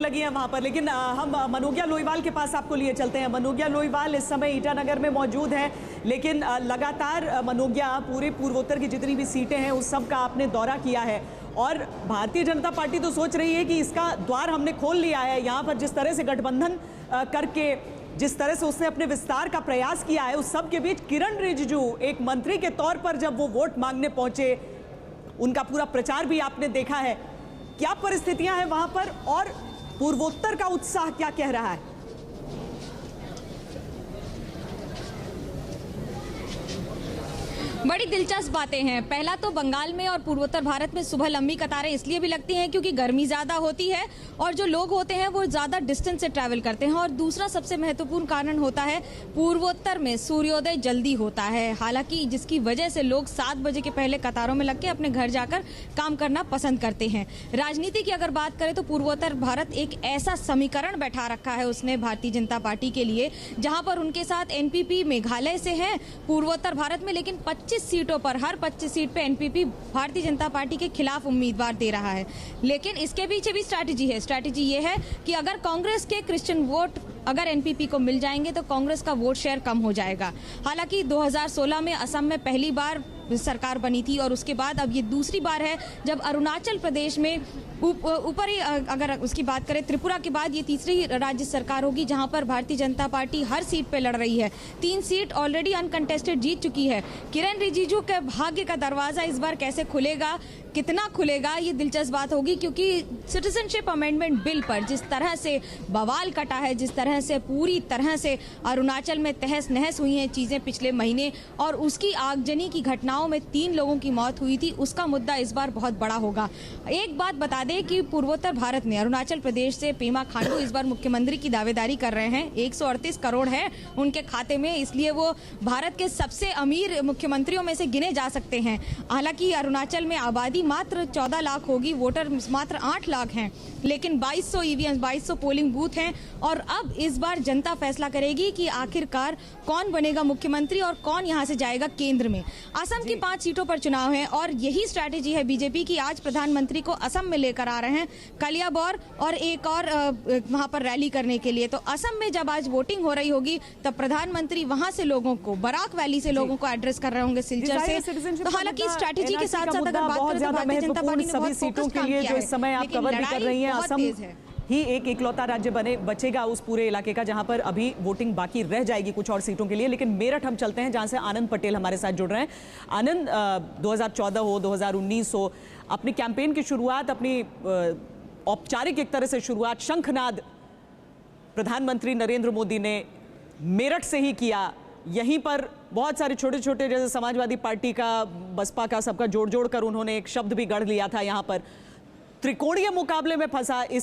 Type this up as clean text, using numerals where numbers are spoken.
लगी हैं वहां पर, लेकिन हम मनोजिया लोईवाल के पास आपको लिए चलते हैं। मनोजिया लोईवाल इस समय ईटानगर में मौजूद हैं, लेकिन लगातार मनोजिया पूरे पूर्वोत्तर की जितनी भी सीटें हैं उस सब का आपने दौरा किया है और भारतीय जनता पार्टी तो सोच रही है कि इसका द्वार हमने खोल लिया है। यहाँ पर जिस तरह से गठबंधन करके जिस तरह से उसने अपने विस्तार का प्रयास किया है, उस सब के बीच किरण रिजिजू एक मंत्री के तौर पर जब वो वोट मांगने पहुंचे, उनका पूरा प्रचार भी आपने देखा है। क्या परिस्थितियां हैं वहां पर और पूर्वोत्तर का उत्साह क्या कह रहा है? बड़ी दिलचस्प बातें हैं। पहला तो बंगाल में और पूर्वोत्तर भारत में सुबह लंबी कतारें इसलिए भी लगती हैं क्योंकि गर्मी ज़्यादा होती है और जो लोग होते हैं वो ज़्यादा डिस्टेंस से ट्रैवल करते हैं। और दूसरा सबसे महत्वपूर्ण कारण होता है पूर्वोत्तर में सूर्योदय जल्दी होता है, हालांकि जिसकी वजह से लोग 7 बजे के पहले कतारों में लग के अपने घर जाकर काम करना पसंद करते हैं। राजनीति की अगर बात करें तो पूर्वोत्तर भारत एक ऐसा समीकरण बैठा रखा है उसने भारतीय जनता पार्टी के लिए, जहाँ पर उनके साथ एनपीपी मेघालय से है पूर्वोत्तर भारत में, लेकिन 25 सीटों पर हर 25 सीट पे एनपीपी भारतीय जनता पार्टी के खिलाफ उम्मीदवार दे रहा है। लेकिन इसके पीछे भी स्ट्रैटेजी है। स्ट्रैटेजी ये है कि अगर कांग्रेस के क्रिश्चियन वोट अगर एनपीपी को मिल जाएंगे तो कांग्रेस का वोट शेयर कम हो जाएगा। हालांकि 2016 में असम में पहली बार सरकार बनी थी और उसके बाद अब ये दूसरी बार है जब अरुणाचल प्रदेश में ऊपर ही अगर उसकी बात करें त्रिपुरा के बाद ये तीसरी राज्य सरकार होगी जहां पर भारतीय जनता पार्टी हर सीट पे लड़ रही है। 3 सीट ऑलरेडी अनकंटेस्टेड जीत चुकी है। किरण रिजिजू के भाग्य का दरवाजा इस बार कैसे खुलेगा, कितना खुलेगा, ये दिलचस्प बात होगी, क्योंकि सिटीजनशिप अमेंडमेंट बिल पर जिस तरह से बवाल कटा है, जिस तरह से पूरी तरह से अरुणाचल में तहस नहस हुई हैं चीजें पिछले महीने और उसकी आगजनी की घटनाओं में 3 लोगों की मौत हुई थी, उसका मुद्दा इस बार बहुत बड़ा होगा। एक बात बता दें कि पूर्वोत्तर भारत में अरुणाचल प्रदेश से पेमा खांडू इस बार मुख्यमंत्री की दावेदारी कर रहे हैं। 138 करोड़ है उनके खाते में, इसलिए वो भारत के सबसे अमीर मुख्यमंत्रियों में से गिने जा सकते हैं। हालांकि अरुणाचल में आबादी मात्र 14 लाख होगी, वोटर मात्र 8 लाख हैं, लेकिन 2200 ईवीएम 2200 पोलिंग बूथ हैं और अब इस बार जनता फैसला करेगी कि आखिरकार कौन बनेगा मुख्यमंत्री और कौन यहां से जाएगा केंद्र में। असम की 5 सीटों पर चुनाव है और यही स्ट्रैटेजी है बीजेपी की। आज प्रधानमंत्री को असम में लेकर आ रहे हैं कलियाबोर और एक और वहां पर रैली करने के लिए। तो असम में जब आज वोटिंग हो रही होगी तब प्रधानमंत्री वहां से लोगों को, बराक वैली से लोगों को एड्रेस कर रहे होंगे सिलचर से। तो हालांकि स्ट्रैटेजी के साथ साथ अगर बात करें तो भारतीय जनता पार्टी ने बहुत फोकस काम किया है, इस समय आप कवर भी कर रही हैं। असम ही एक इकलौता राज्य बचेगा उस पूरे इलाके का जहां पर अभी वोटिंग बाकी रह जाएगी कुछ और सीटों के लिए। लेकिन मेरठ हम चलते हैं जहां से आनंद पटेल हमारे साथ जुड़ रहे हैं। आनंद, 2014 हो 2019 हो, अपनी कैंपेन की शुरुआत, अपनी औपचारिक एक तरह से शुरुआत शंखनाद प्रधानमंत्री नरेंद्र मोदी ने मेरठ से ही किया। यहीं पर बहुत सारे छोटे छोटे जैसे समाजवादी पार्टी का, बसपा का, सबका जोड़ जोड़ कर उन्होंने एक शब्द भी गढ़ लिया था। यहाँ पर त्रिकोणीय मुकाबले में फंसा इस